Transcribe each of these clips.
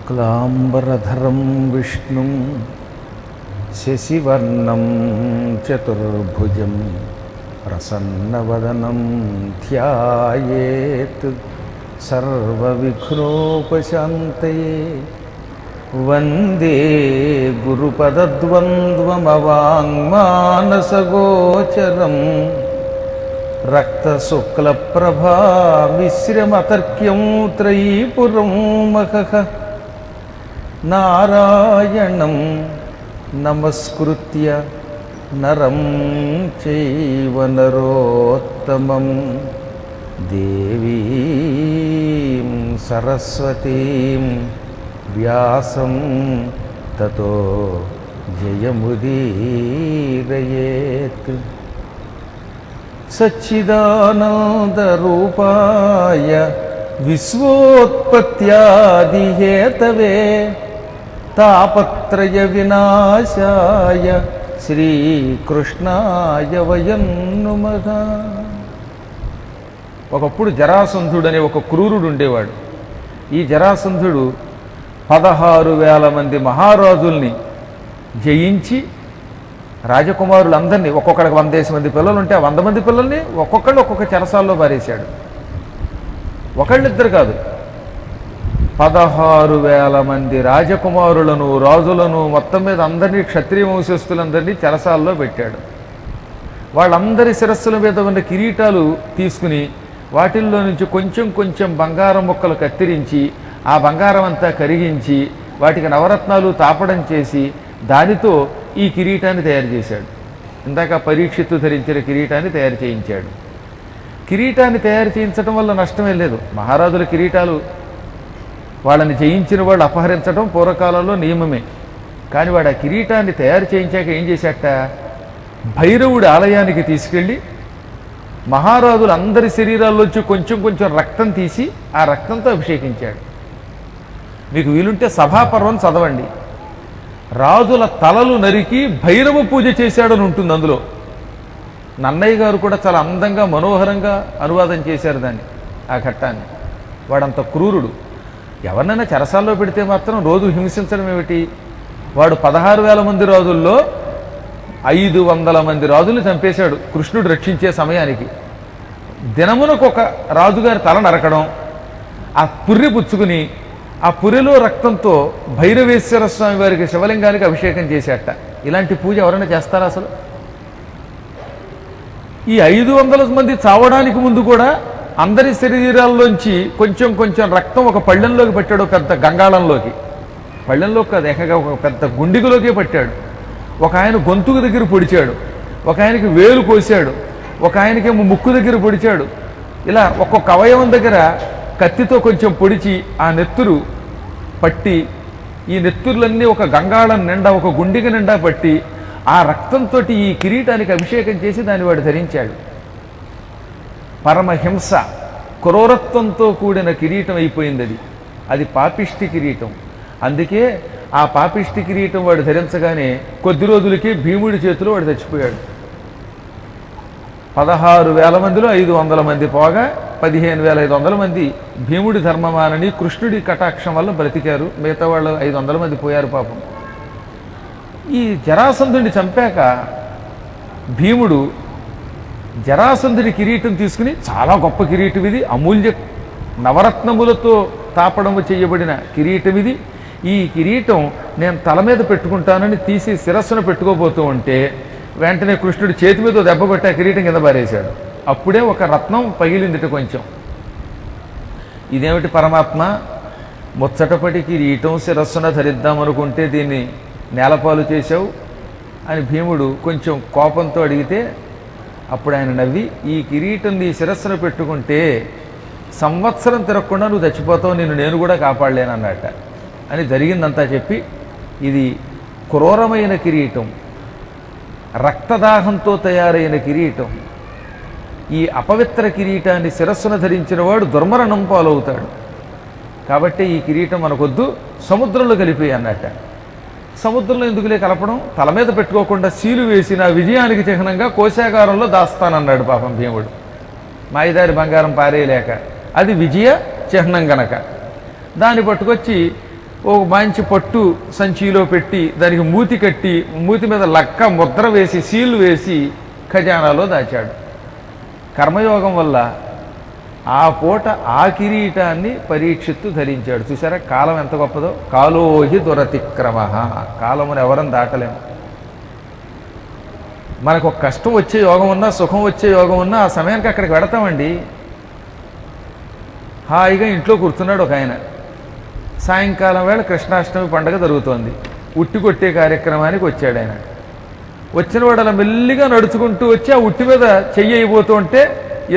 శుక్లాంబరధరం విష్ణుం శశివర్ణం చతుర్భుజం ప్రసన్నవదనం ధ్యాయేత్ సర్వవిఘ్నోపశాంతయే. వందే గురుపదద్వంద్వమవాంగ్మానసగోచరం రక్తశుక్లప్రభామిశ్రమతర్క్యం త్రయీపురం మఖః. నారాయణం నమస్కృత్య నరం చైవ నరోత్తమం దేవీం సరస్వతీం వ్యాసం తతో జయముదీరయేత్. సచ్చిదానందరూపాయ విశ్వోత్పత్యాదిహేతవే తాపత్రయ వినాశాయ శ్రీకృష్ణాయ వయం నుమః. ఒకప్పుడు జరాసంధుడు అనే ఒక క్రూరుడు ఉండేవాడు. ఈ జరాసంధుడు 16,000 మంది మహారాజుల్ని జయించి రాజకుమారులందరినీ, ఒక్కొక్కడికి 100 మంది పిల్లలు ఉంటే ఆ 100 మంది పిల్లల్ని ఒక్కొక్కళ్ళు ఒక్కొక్క చెరసాల్లో పారేశాడు. ఒకళ్ళిద్దరు కాదు, 16,000 మంది రాజకుమారులను, రాజులను, మొత్తం మీద అందరినీ, క్షత్రియ వంశస్థులందరినీ చెరసాల్లో పెట్టాడు. వాళ్ళందరి శిరస్సుల మీద ఉన్న కిరీటాలు తీసుకుని వాటిల్లో నుంచి కొంచెం కొంచెం బంగారం ముక్కలు కత్తిరించి ఆ బంగారం అంతా కరిగించి వాటికి నవరత్నాలు తాపడం చేసి దానితో ఈ కిరీటాన్ని తయారు చేశాడు. ఇందాక పరీక్షిత్తు ధరించిన కిరీటాన్ని తయారు చేయించాడు. కిరీటాన్ని తయారు చేయించడం వల్ల నష్టమే లేదు. మహారాజుల కిరీటాలు వాళ్ళని జయించిన వాళ్ళు అపహరించడం పూర్వకాలంలో నియమమే. కానీ వాడు ఆ కిరీటాన్ని తయారు చేయించాక ఏం చేశాట, భైరవుడి ఆలయానికి తీసుకెళ్ళి మహారాజులు అందరి శరీరాల్లోంచి కొంచెం కొంచెం రక్తం తీసి ఆ రక్తంతో అభిషేకించాడు. మీకు వీలుంటే సభాపర్వం చదవండి. రాజుల తలలు నరికి భైరవ పూజ చేశాడని ఉంటుంది అందులో. నన్నయ్య గారు కూడా చాలా అందంగా మనోహరంగా అనువాదం చేశారు దాన్ని, ఆ ఘట్టాన్ని. వాడంత క్రూరుడు. ఎవరినైనా చెరసాల్లో పెడితే మాత్రం రోజు హింసించడం ఏమిటి? వాడు 16,000 మంది రాజుల్లో 500 మంది రాజుల్ని చంపేశాడు కృష్ణుడు రక్షించే సమయానికి. దినమునకు ఒక రాజుగారి తల నరకడం, ఆ పుర్రి పుచ్చుకుని ఆ పురిలో రక్తంతో భైరవేశ్వర స్వామి వారికి శివలింగానికి అభిషేకం చేసేట. ఇలాంటి పూజ ఎవరైనా చేస్తారా అసలు? ఈ 500 మంది చావడానికి ముందు కూడా అందరి శరీరాల్లోంచి కొంచెం కొంచెం రక్తం ఒక పళ్ళెంలోకి పెట్టాడు, పెద్ద గంగాళంలోకి. పళ్ళెంలోకి కాదు, ఏకంగా ఒక పెద్ద గుండిగలోకే పట్టాడు. ఒక ఆయన గొంతుకు దగ్గర పొడిచాడు, ఒక ఆయనకి వేలు కోసాడు, ఒక ఆయనకేమో ముక్కు దగ్గర పొడిచాడు. ఇలా ఒక్కొక్క అవయవం దగ్గర కత్తితో కొంచెం పొడిచి ఆ నెత్తురు పట్టి, ఈ నెత్తురులన్నీ ఒక గంగాళం నిండా, ఒక గుండిగ నిండా పట్టి ఆ రక్తంతో ఈ కిరీటానికి అభిషేకం చేసి దాన్ని వాడు ధరించాడు. పరమహింస, క్రూరత్వంతో కూడిన కిరీటం అయిపోయింది అది. అది పాపిష్టి కిరీటం. అందుకే ఆ పాపిష్టి కిరీటం వాడు ధరించగానే కొద్ది రోజులకి భీముడి చేతిలో వాడు చచ్చిపోయాడు. 16,000 మందిలో 500 మంది పోగా 15,500 మంది భీముడి ధర్మమానని కృష్ణుడి కటాక్షం వల్ల బ్రతికారు. మిగతా వాళ్ళు 500 మంది పోయారు పాపం. ఈ జరాసంధుడిని చంపాక భీముడు జరాసంధుడి కిరీటం తీసుకుని, చాలా గొప్ప కిరీటం ఇది, అమూల్య నవరత్నములతో తాపడము చేయబడిన కిరీటం ఇది, ఈ కిరీటం నేను తల మీద పెట్టుకుంటానని తీసి శిరస్సును పెట్టుకోబోతూ ఉంటే వెంటనే కృష్ణుడు చేతి మీద దెబ్బ కొట్టి ఆ కిరీటం కింద పారేశాడు. అప్పుడే ఒక రత్నం పగిలిందిట కొంచెం. ఇదేమిటి పరమాత్మ, ముచ్చటపటి కిరీటం శిరస్సున ధరిద్దామనుకుంటే దీన్ని నేలపాలు చేశావు అని భీముడు కొంచెం కోపంతో అడిగితే అప్పుడు ఆయన నవ్వి, ఈ కిరీటం నీ శిరస్సున పెట్టుకుంటే సంవత్సరం తిరగకుండా నువ్వు చచ్చిపోతావు, నేను కూడా కాపాడలేనన్నట అని జరిగిందంతా చెప్పి, ఇది క్రూరమైన కిరీటం, రక్తదాహంతో తయారైన కిరీటం. ఈ అపవిత్ర కిరీటాన్ని శిరస్సున ధరించిన వాడు దుర్మరణం పాలవుతాడు. కాబట్టి ఈ కిరీటం మనకొద్దు, సముద్రంలో కలిపి అన్నట్ట. సముద్రంలో ఎందుకులే కలపడం, తల మీద పెట్టుకోకుండా సీలు వేసిన విజయానికి చిహ్నంగా కోశాగారంలో దాస్తానన్నాడు పాపం భీముడు. మాయిదారి బంగారం పారేయలేక, అది విజయ చిహ్నం గనక దాన్ని పట్టుకొచ్చి ఓ మంచి పట్టు సంచిలో పెట్టి దానికి మూతి కట్టి మూతి మీద లక్క ముద్ర వేసి సీలు వేసి ఖజానాలో దాచాడు. కర్మయోగం వల్ల ఆ పూట ఆ కిరీటాన్ని పరీక్షిత్తు ధరించాడు. చూసారా కాలం ఎంత గొప్పదో. కాలోహి దురతిక్రమ, కాలమును ఎవరం దాటలేము. మనకు ఒక కష్టం వచ్చే యోగం ఉన్నా సుఖం వచ్చే యోగం ఉన్నా ఆ సమయానికి అక్కడికి వెడతామండి. హాయిగా ఇంట్లో కూర్చున్నాడు ఒక ఆయన. సాయంకాలం వేళ కృష్ణాష్టమి పండగ జరుగుతోంది. ఉట్టి కొట్టే కార్యక్రమానికి వచ్చాడు ఆయన. వచ్చిన వాడు అలా మెల్లిగా నడుచుకుంటూ వచ్చి ఆ ఉట్టి మీద చెయ్యి అయిపోతూ ఉంటే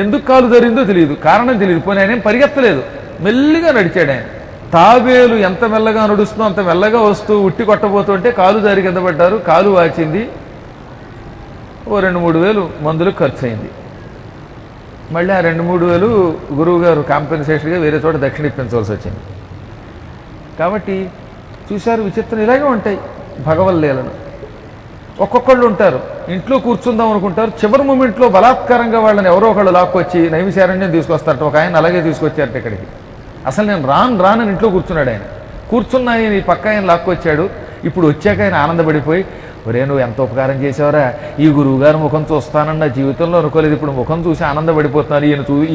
ఎందుకు కాలు జరిగిందో తెలియదు, కారణం తెలియదు. పోనీ ఆయన ఏం పరిగెత్తలేదు, మెల్లిగా నడిచాడు ఆయన. తాబేలు ఎంత మెల్లగా నడుస్తుందో అంత మెల్లగా వస్తూ ఉట్టి కొట్టబోతుంటే కాలు జారి కింద పడ్డారు. కాలు వాచింది. ఓ 2-3 వేలు మందులకు ఖర్చు అయింది. మళ్ళీ ఆ 2-3 వేలు గురువు గారు కాంపెన్సేషన్గా వేరే చోట దక్షిణ ఇప్పించవలసి వచ్చింది. కాబట్టి చూశారు, విచిత్రం ఇలాగే ఉంటాయి భగవల్లీలలు. ఒక్కొక్కళ్ళు ఉంటారు ఇంట్లో కూర్చుందాం అనుకుంటారు, చివరి మూమెంట్లో బలాత్కారంగా వాళ్ళని ఎవరో ఒకళ్ళు లాక్కొచ్చి నైమిశారణ్యం తీసుకొస్తారట. ఒక ఆయన అలాగే తీసుకొచ్చారట ఇక్కడికి. అసలు నేను రాను ఇంట్లో కూర్చున్నాడు ఆయన. కూర్చున్న ఆయన ఈ పక్క ఆయన లాక్కొచ్చాడు. ఇప్పుడు వచ్చాక ఆయన ఆనందపడిపోయి, ఒరే నువ్వు ఎంత ఉపకారం చేసావరా, ఈ గురువుగారు ముఖం చూస్తానన్న జీవితంలో అనుకోలేదు, ఇప్పుడు ముఖం చూసి ఆనందపడిపోతున్నాను,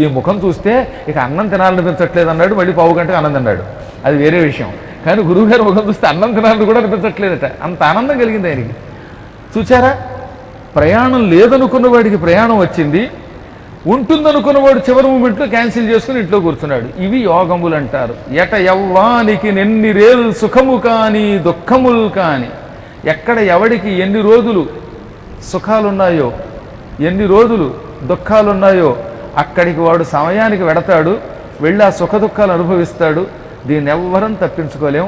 ఈ ముఖం చూస్తే ఇక అన్నం తినాలనిపించట్లేదు అన్నాడు. మళ్ళీ పావు గంటకు ఆనందం అన్నాడు, అది వేరే విషయం. కానీ గురువుగారు ముఖం చూస్తే అన్నం తినాలని కూడా అనిపించట్లేదట, అంత ఆనందం కలిగింది ఆయనకి. చూచారా, ప్రయాణం లేదనుకున్న వాడికి ప్రయాణం వచ్చింది, ఉంటుందనుకున్నవాడు చివరి మూమెంట్లో క్యాన్సిల్ చేసుకుని ఇంట్లో కూర్చున్నాడు. ఇవి యోగములు అంటారు. ఎట యవ్వానికి ఎన్ని రేలు సుఖము కాని దుఃఖములు కాని, ఎక్కడ ఎవడికి ఎన్ని రోజులు సుఖాలున్నాయో ఎన్ని రోజులు దుఃఖాలున్నాయో అక్కడికి వాడు సమయానికి వెడతాడు, వెళ్ళి ఆ సుఖ దుఃఖాలు అనుభవిస్తాడు. దీన్ని ఎవ్వరం తప్పించుకోలేం.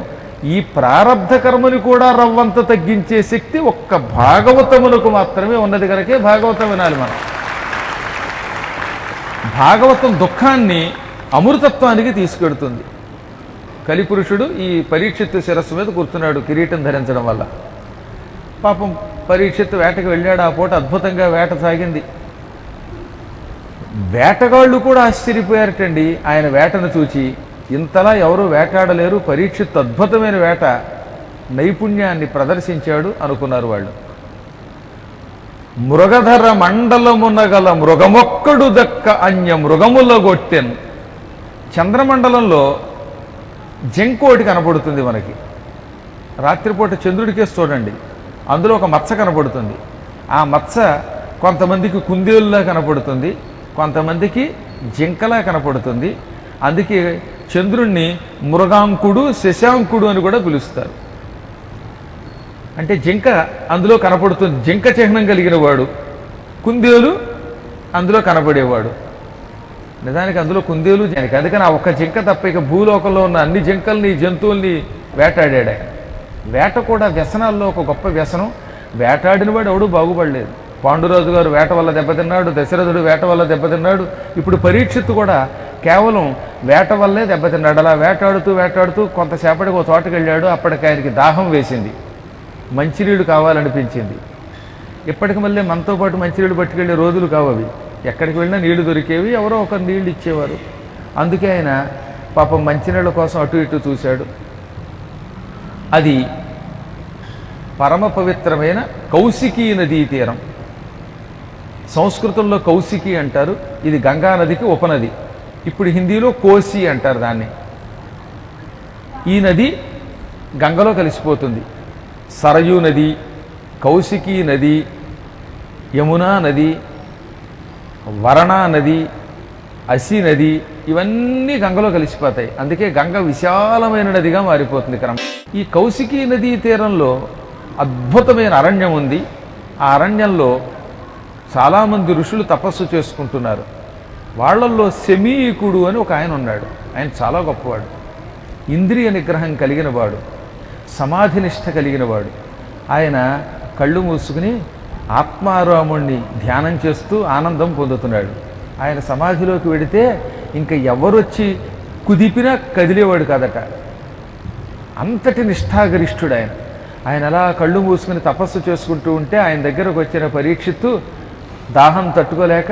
ఈ ప్రారబ్ధ కర్మని కూడా రవ్వంత తగ్గించే శక్తి ఒక్క భాగవతమునకు మాత్రమే ఉన్నది కనుకే భాగవతం వినాలి మనం. భాగవతం దుఃఖాన్ని అమృతత్వానికి తీసుకెడుతుంది. కలిపురుషుడు ఈ పరీక్షిత్తు శిరస్సు మీద కూర్చున్నాడు కిరీటం ధరించడం వల్ల. పాపం పరీక్షిత్తు వేటకు వెళ్ళాడు. ఆ పూట అద్భుతంగా వేట సాగింది. వేటగాళ్ళు కూడా ఆశ్చర్యపోయారటండి ఆయన వేటను చూచి. ఇంతలా ఎవరూ వేటాడలేరు, పరీక్షిత్తు అద్భుతమైన వేట నైపుణ్యాన్ని ప్రదర్శించాడు అనుకున్నారు వాళ్ళు. మృగధర మండలమున గల మృగమొక్కడు దక్క అన్య మృగముల గొట్టెన్. చంద్రమండలంలో జంకోటి కనపడుతుంది మనకి. రాత్రిపూట చంద్రుడికేసి చూడండి, అందులో ఒక మచ్చ కనపడుతుంది. ఆ మచ్చ కొంతమందికి కుందేలులా కనపడుతుంది, కొంతమందికి జింకలా కనపడుతుంది. అందుకే చంద్రుణ్ణి మృగాంకుడు శశాంకుడు అని కూడా పిలుస్తారు. అంటే జింక అందులో కనపడుతుంది, జింక చిహ్నం కలిగిన వాడు. కుందేలు అందులో కనపడేవాడు. నిజానికి అందులో కుందేలు జింక, అందుకని ఆ ఒక్క జింక తప్ప ఇక భూలోకంలో ఉన్న అన్ని జింకల్ని జంతువుల్ని వేటాడాడు ఆయన. వేట కూడా వ్యసనాల్లో ఒక గొప్ప వ్యసనం. వేటాడిన వాడు ఎవడూ బాగుపడలేదు. పాండురాజు గారు వేట వల్ల దెబ్బతిన్నాడు, దశరథుడు వేట వల్ల దెబ్బతిన్నాడు. ఇప్పుడు పరీక్షిత్తు కూడా కేవలం వేట వల్లే దెబ్బతిన్నాడు. అలా వేటాడుతూ కొంతసేపటికి ఒక తోటకి వెళ్ళాడు. అప్పటికి ఆయనకి దాహం వేసింది, మంచినీళ్ళు కావాలనిపించింది. ఇప్పటికి మళ్ళీ మనతో పాటు మంచినీళ్ళు పట్టుకెళ్ళే రోజులు కావవి. ఎక్కడికి వెళ్ళినా నీళ్లు దొరికేవి, ఎవరో ఒకరు నీళ్లు ఇచ్చేవారు. అందుకే ఆయన పాపం మంచినీళ్ళ కోసం అటు ఇటు చూశాడు. అది పరమ పవిత్రమైన కౌశికీ నదీ తీరం. సంస్కృతంలో కౌశికి అంటారు, ఇది గంగా నదికి ఉపనది. ఇప్పుడు హిందీలో కోసి అంటారు దాన్ని. ఈ నది గంగలో కలిసిపోతుంది. సరయూ నది, కౌశికీ నది, యమునా నది, వరణా నది, అసి నది, ఇవన్నీ గంగలో కలిసిపోతాయి. అందుకే గంగ విశాలమైన నదిగా మారిపోతుంది క్రమం. ఈ కౌశికీ నదీ తీరంలో అద్భుతమైన అరణ్యం ఉంది. ఆ అరణ్యంలో చాలామంది ఋషులు తపస్సు చేసుకుంటున్నారు. వాళ్ళల్లో శమీకుడు అని ఒక ఆయన ఉన్నాడు. ఆయన చాలా గొప్పవాడు, ఇంద్రియ నిగ్రహం కలిగిన వాడు, సమాధినిష్ట కలిగిన వాడు. ఆయన కళ్ళు మూసుకుని ఆత్మారాముణ్ణి ధ్యానం చేస్తూ ఆనందం పొందుతున్నాడు. ఆయన సమాధిలోకి వెడితే ఇంకా ఎవరొచ్చి కుదిపినా కదిలేవాడు కాదట, అంతటి నిష్ఠాగరిష్ఠుడు ఆయన. ఆయన అలా కళ్ళు మూసుకుని తపస్సు చేసుకుంటూ ఉంటే ఆయన దగ్గరకు వచ్చిన పరీక్షిత్తు దాహం తట్టుకోలేక,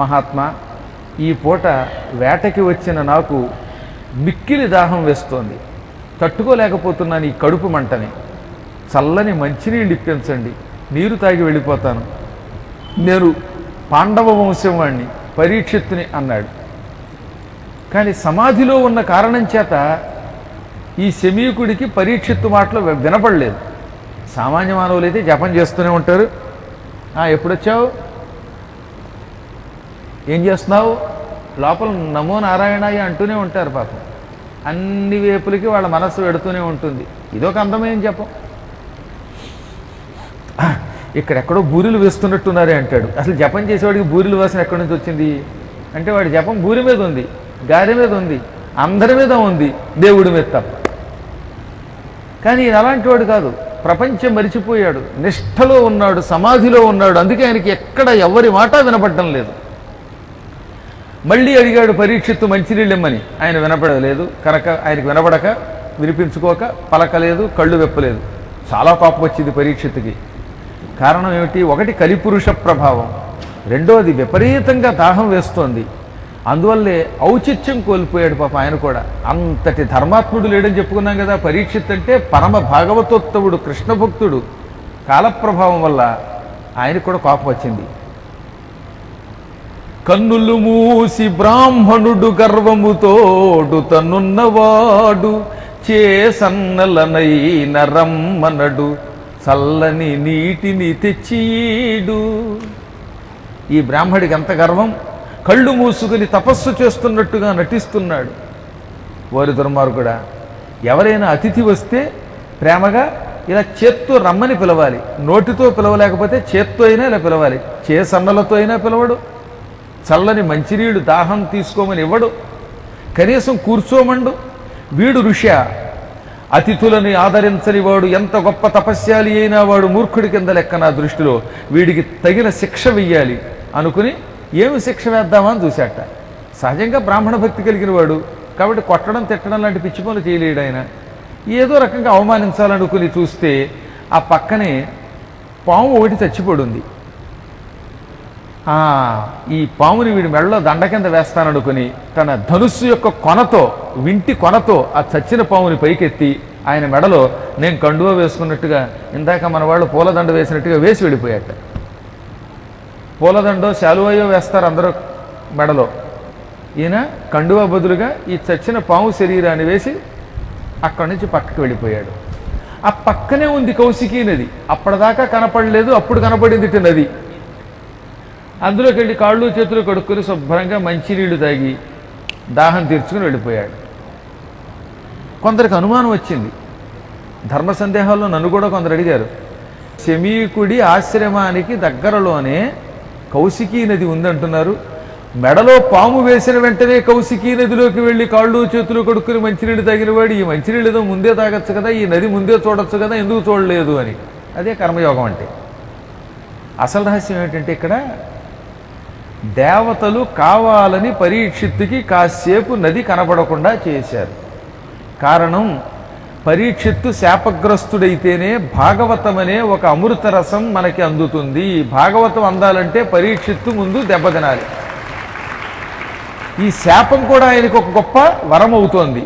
మహాత్మా, ఈ పూట వేటకి వచ్చిన నాకు మిక్కిలి దాహం వేస్తోంది, తట్టుకోలేకపోతున్నాను ఈ కడుపు మంటని, చల్లని మంచినీళ్ళు ఇప్పించండి, నీరు తాగి వెళ్ళిపోతాను, నేను పాండవ వంశం వాణ్ణి పరీక్షిత్తుని అన్నాడు. కానీ సమాధిలో ఉన్న కారణం చేత ఈ శమీకుడికి పరీక్షిత్తు మాటలు వినపడలేదు. సామాన్య మానవులైతే జపం చేస్తూనే ఉంటారు. ఎప్పుడొచ్చావు, ఏం చేస్తున్నావు, లోపల నమో నారాయణాయ అంటూనే ఉంటారు పాపం. అన్ని వైపులకి వాళ్ళ మనస్సు పెడుతూనే ఉంటుంది. ఇదొక అందమైన జపం. ఇక్కడెక్కడో బూరెలు వేస్తున్నట్టున్నారే అంటాడు. అసలు జపం చేసేవాడికి బూరెలు వాసన ఎక్కడి నుంచి వచ్చింది అంటే వాడి జపం బూరి మీద ఉంది, గారె మీద ఉంది, అందరి మీద ఉంది, దేవుడి మీద తప్ప. కానీ ఈయన అలాంటి వాడు కాదు, ప్రపంచం మరిచిపోయాడు, నిష్ఠలో ఉన్నాడు, సమాధిలో ఉన్నాడు. అందుకే ఆయనకి ఎక్కడ ఎవరి మాట వినపడడం లేదు. మళ్ళీ అడిగాడు పరీక్షిత్తు మంచినీళ్ళు ఇమ్మని. ఆయన వినపడలేదు కనుక ఆయనకు వినపడక వినిపించుకోక పలకలేదు, కళ్ళు వెప్పలేదు. చాలా కోపం వచ్చింది పరీక్షిత్తుకి. కారణం ఏమిటి? ఒకటి కలిపురుష ప్రభావం, రెండోది విపరీతంగా దాహం వేస్తోంది. అందువల్లే ఔచిత్యం కోల్పోయాడు పాప ఆయన కూడా. అంతటి ధర్మాత్ముడు లేడని చెప్పుకున్నాం కదా. పరీక్షిత్ అంటే పరమ భాగవతోత్తముడు, కృష్ణ భక్తుడు. కాలప్రభావం వల్ల ఆయనకు కూడా కోపం వచ్చింది. కన్నులు మూసి బ్రాహ్మణుడు గర్వముతోడు తన్నున్నవాడు చేసన్నలనైన రమ్మనడు చల్లని నీటిని తెచ్చియీడు. ఈ బ్రాహ్మడికి ఎంత గర్వం! కళ్ళు మూసుకుని తపస్సు చేస్తున్నట్టుగా నటిస్తున్నాడు. వారి దుర్మార్గుడా, ఎవరైనా అతిథి వస్తే ప్రేమగా ఇలా చేత్తో రమ్మని పిలవాలి. నోటితో పిలవలేకపోతే చేత్తో అయినా ఇలా పిలవాలి. సన్నలతో అయినా పిలవడు. చల్లని మంచినీళ్ళు దాహం తీసుకోమని ఇవ్వడు. కనీసం కూర్చోమండు. వీడు ఋష్య, అతిథులని ఆదరించని వాడు, ఎంత గొప్ప తపస్యాలి అయినా వాడు మూర్ఖుడి కింద లెక్క నా దృష్టిలో. వీడికి తగిన శిక్ష వెయ్యాలి అనుకుని ఏమి శిక్ష వేద్దామా అని చూశాట. సహజంగా బ్రాహ్మణ భక్తి కలిగిన వాడు కాబట్టి కొట్టడం తిట్టడం లాంటి పిచ్చి పనులు చేయలేడు ఆయన. ఏదో రకంగా అవమానించాలనుకుని చూస్తే ఆ పక్కనే పాము ఒకటి చచ్చిపడుంది. ఈ పాముని వీడి మెడలో దండ కింద వేస్తాననుకుని తన ధనుస్సు యొక్క కొనతో, వింటి కొనతో ఆ చచ్చిన పాముని పైకెత్తి ఆయన మెడలో నేను కండువా వేసుకున్నట్టుగా, ఇందాక మన వాళ్ళు పూలదండ వేసినట్టుగా వేసి వెళ్ళిపోయాట. పూలదండో శాలువాయో వేస్తారు అందరూ మెడలో. ఈయన కండువా బదులుగా ఈ చచ్చిన పాము శరీరాన్ని వేసి అక్కడి నుంచి పక్కకి వెళ్ళిపోయాడు. ఆ పక్కనే ఉంది కౌశికీ నది. అప్పటిదాకా కనపడలేదు, అప్పుడు కనపడింది నది. అందులోకి వెళ్ళి కాళ్ళు చేతులు కడుక్కొని శుభ్రంగా మంచినీళ్లు తాగి దాహం తీర్చుకుని వెళ్ళిపోయాడు. కొందరికి అనుమానం వచ్చింది. ధర్మ సందేహాల్లో నన్ను కూడా కొందరు అడిగారు. శమీకుడి ఆశ్రమానికి దగ్గరలోనే కౌశికీ నది ఉందంటున్నారు. మెడలో పాము వేసిన వెంటనే కౌశికీ నదిలోకి వెళ్ళి కాళ్ళు చేతులు కడుక్కుని మంచినీళ్ళు తాగిన వాడు ఈ మంచినీళ్ళు ఏదో ముందే తాగొచ్చు కదా, ఈ నది ముందే చూడొచ్చు కదా, ఎందుకు చూడలేదు అని. అదే కర్మయోగం అంటే. అసలు రహస్యం ఏంటంటే ఇక్కడ దేవతలు కావాలని పరీక్షిత్తుకి కాసేపు నది కనబడకుండా చేశారు. కారణం, పరీక్షిత్తు శాపగ్రస్తుడైతేనే భాగవతం అనే ఒక అమృత రసం మనకి అందుతుంది. భాగవతం అందాలంటే పరీక్షిత్తు ముందు దెబ్బతినాలి. ఈ శాపం కూడా ఆయనకు ఒక గొప్ప వరం అవుతోంది.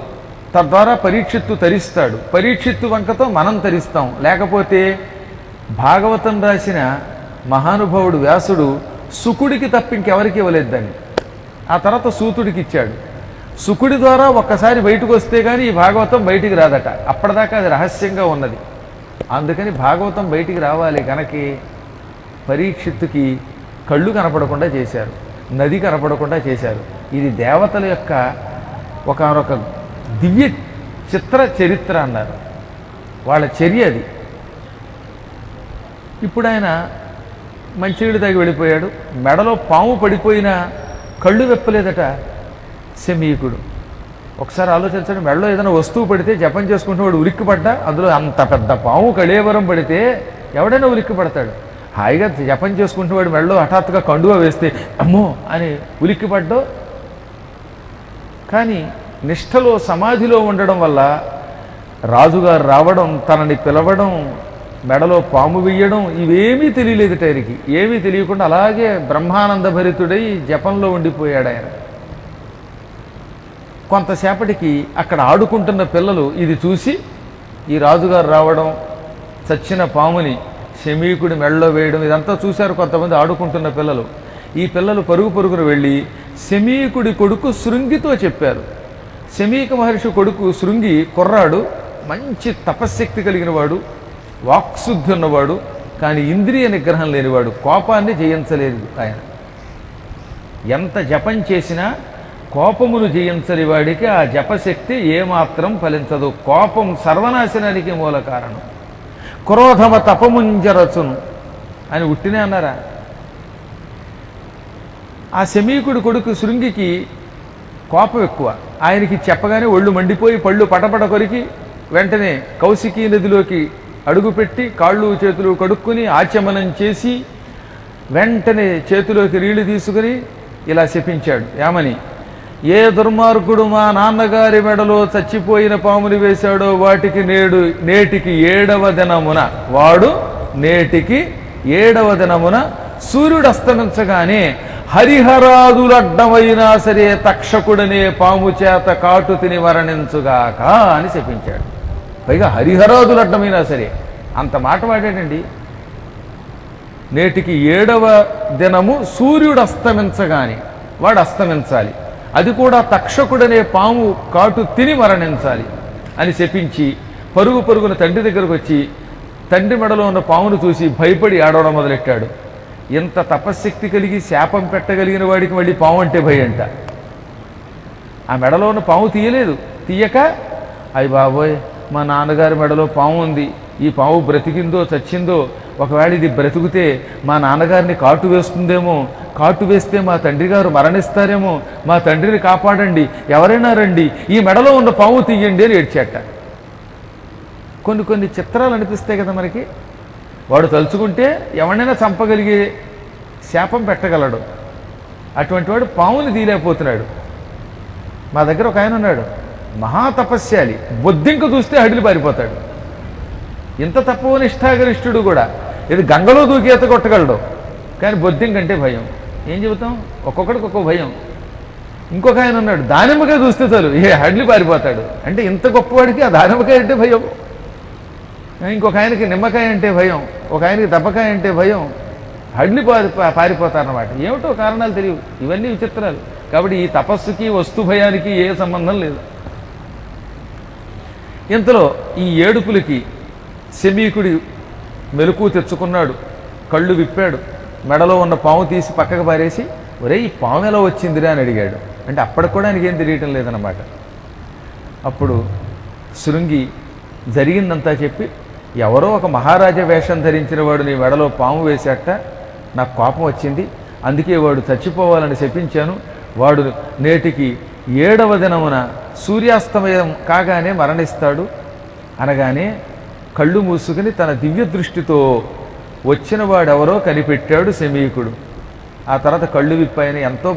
తద్వారా పరీక్షిత్తు తరిస్తాడు. పరీక్షిత్తు వంకతో మనం తరిస్తాం. లేకపోతే భాగవతం రాసిన మహానుభావుడు వ్యాసుడు శుకుడికి తప్ప ఇంకెవరికి ఇవ్వలేదు దాన్ని. ఆ తర్వాత సూతుడికి ఇచ్చాడు. శుకుడి ద్వారా ఒక్కసారి బయటకు వస్తే కానీ ఈ భాగవతం బయటికి రాదట. అప్పటిదాకా అది రహస్యంగా ఉన్నది. అందుకని భాగవతం బయటికి రావాలి కనుక పరీక్షిత్తుకి కళ్ళు కనపడకుండా చేశారు, నది కనపడకుండా చేశారు. ఇది దేవతల యొక్క ఒకనొక దివ్య చిత్ర చరిత్ర అన్నారు. వాళ్ళ చర్య అది. ఇప్పుడు ఆయన మంచినీళ్ళు తాగి వెళ్ళిపోయాడు. మెడలో పాము పడిపోయినా కళ్ళు వెప్పలేదట శమీకుడు. ఒకసారి ఆలోచించండి, మెడలో ఏదైనా వస్తువు పడితే జపం చేసుకుంటూ వాడు ఉలిక్కి పడ్డా, అందులో అంత పెద్ద పాము కళేవరం పడితే ఎవడైనా ఉలిక్కి పడతాడు. హాయిగా జపం చేసుకుంటూ వాడు మెడలో హఠాత్తుగా కండువా వేస్తే అమ్మో అని ఉలిక్కి పడ్డో. కానీ నిష్ఠలో సమాధిలో ఉండడం వల్ల రాజుగారు రావడం, తనని పిలవడం, మెడలో పాము వెయ్యడం ఇవేమీ తెలియలేదు. ఆయనకి ఏమీ తెలియకుండా అలాగే బ్రహ్మానంద భరితుడై జపంలో ఉండిపోయాడు ఆయన. కొంతసేపటికి అక్కడ ఆడుకుంటున్న పిల్లలు ఇది చూసి ఈ రాజుగారు రావడం, చచ్చిన పాముని శమీకుడి మెడలో వేయడం ఇదంతా చూశారు కొంతమంది ఆడుకుంటున్న పిల్లలు. ఈ పిల్లలు పరుగు పరుగును వెళ్ళి శమీకుడి కొడుకు శృంగితో చెప్పారు. శమీక మహర్షి కొడుకు శృంగి కుర్రాడు, మంచి తపశ్శక్తి కలిగిన వాడు, వాక్శుద్ధి ఉన్నవాడు, కానీ ఇంద్రియ నిగ్రహం లేనివాడు, కోపాన్ని జయించలేదు ఆయన. ఎంత జపం చేసినా కోపమును జయించని వాడికి ఆ జపశక్తి ఏమాత్రం ఫలించదు. కోపం సర్వనాశనానికి మూల కారణం. క్రోధమ తపముంజరచును అని ఉట్టినే అన్నారా? ఆ శమీకుడి కొడుకు శృంగికి కోపం ఎక్కువ. ఆయనకి చెప్పగానే ఒళ్ళు మండిపోయి పళ్ళు పటపట కొరికి వెంటనే కౌశికీ నదిలోకి అడుగుపెట్టి కాళ్ళు చేతులు కడుక్కుని ఆచమనం చేసి వెంటనే చేతిలోకి నీళ్లు తీసుకుని ఇలా శపించాడు. ఏమని? ఏ దుర్మార్గుడు మా నాన్నగారి మెడలో చచ్చిపోయిన పాముని వేశాడో వాటికి నేటికి 7వ దినమున వాడు నేటికి 7వ దినమున సూర్యుడు అస్తమించగానే హరిహరాదులడ్డమైనా సరే తక్షకుడనే పాము చేత కాటు తిని మరణించుగాక అని శపించాడు. పైగా హరిహరాదులడ్డమైనా సరే అంత మాట వాడాడండి. నేటికి 7వ దినము సూర్యుడు అస్తమించగానే వాడు అస్తమించాలి, అది కూడా తక్షకుడనే పాము కాటు తిని మరణించాలి అని శపించి పరుగు పరుగున తండ్రి దగ్గరకు వచ్చి తండ్రి మెడలో ఉన్న పామును చూసి భయపడి ఆడవడం మొదలెట్టాడు. ఇంత తపశ్శక్తి కలిగి శాపం పెట్టగలిగిన వాడికి మళ్ళీ పాము అంటే భయంట. ఆ మెడలో ఉన్న పాము తీయలేదు. తీయక అయ్య బాబోయ్, మా నాన్నగారి మెడలో పాము ఉంది, ఈ పాము బ్రతికిందో చచ్చిందో, ఒకవేళ ఇది బ్రతికితే మా నాన్నగారిని కాటు వేస్తుందేమో, కాటు వేస్తే మా తండ్రి గారు మరణిస్తారేమో, మా తండ్రిని కాపాడండి, ఎవరైనా రండి, ఈ మెడలో ఉన్న పాము తీయండి అని ఏడ్చేట. కొన్ని చిత్రాలు అనిపిస్తాయి కదా మనకి. వాడు తలుచుకుంటే ఎవరైనా చంపగలిగే శాపం పెట్టగలడు. అటువంటి వాడు పాముని తీయలేకపోతున్నాడు. మా దగ్గర ఒక ఆయన ఉన్నాడు, మహాతపస్యాలి, బొద్దింక చూస్తే హడిలి పారిపోతాడు. ఇంత తక్కువ నిష్ఠాగరిష్ఠుడు కూడా ఇది గంగలో దూకి ఈత కొట్టగలడు, కానీ బొద్దింకంటే భయం. ఏం చెబుతాం, ఒక్కొక్కడికి ఒక్కొక్క భయం. ఇంకొక ఆయన ఉన్నాడు, దానిమ్మకాయ చూస్తే చాలు హడిలి పారిపోతాడు. అంటే ఇంత గొప్పవాడికి ఆ దానిమ్మకాయ అంటే భయం. ఇంకొక ఆయనకి నిమ్మకాయ అంటే భయం, ఒక ఆయనకి దెబ్బకాయ అంటే భయం. హడిలి పారిపోతారన్నమాట. ఏమిటో కారణాలు తెలియవు. ఇవన్నీ విచిత్రాలు. కాబట్టి ఈ తపస్సుకి వస్తు భయానికి ఏ సంబంధం లేదు. ఇంతలో ఈ ఏడుపులకి శమీకుడి మెలకు తెచ్చుకున్నాడు. కళ్ళు విప్పాడు, మెడలో ఉన్న పాము తీసి పక్కకు పారేసి, ఒరే ఈ పాము ఎలా వచ్చిందిరా అని అడిగాడు. అంటే అప్పటికి కూడా ఆయనకేం తెలియటం లేదన్నమాట. అప్పుడు శృంగి జరిగిందంతా చెప్పి, ఎవరో ఒక మహారాజా వేషం ధరించిన వాడు నీ మెడలో పాము వేసేట, నాకు కోపం వచ్చింది, అందుకే వాడు చచ్చిపోవాలని శపించాను. వాడు నేటికి 7వ దినమున సూర్యాస్తమయం కాగానే మరణిస్తాడు అనగానే కళ్ళు మూసుకుని తన దివ్య దృష్టితో వచ్చిన వాడెవరో కనిపెట్టాడు శమీకుడు. ఆ తర్వాత కళ్ళు విప్పాయని ఎంతో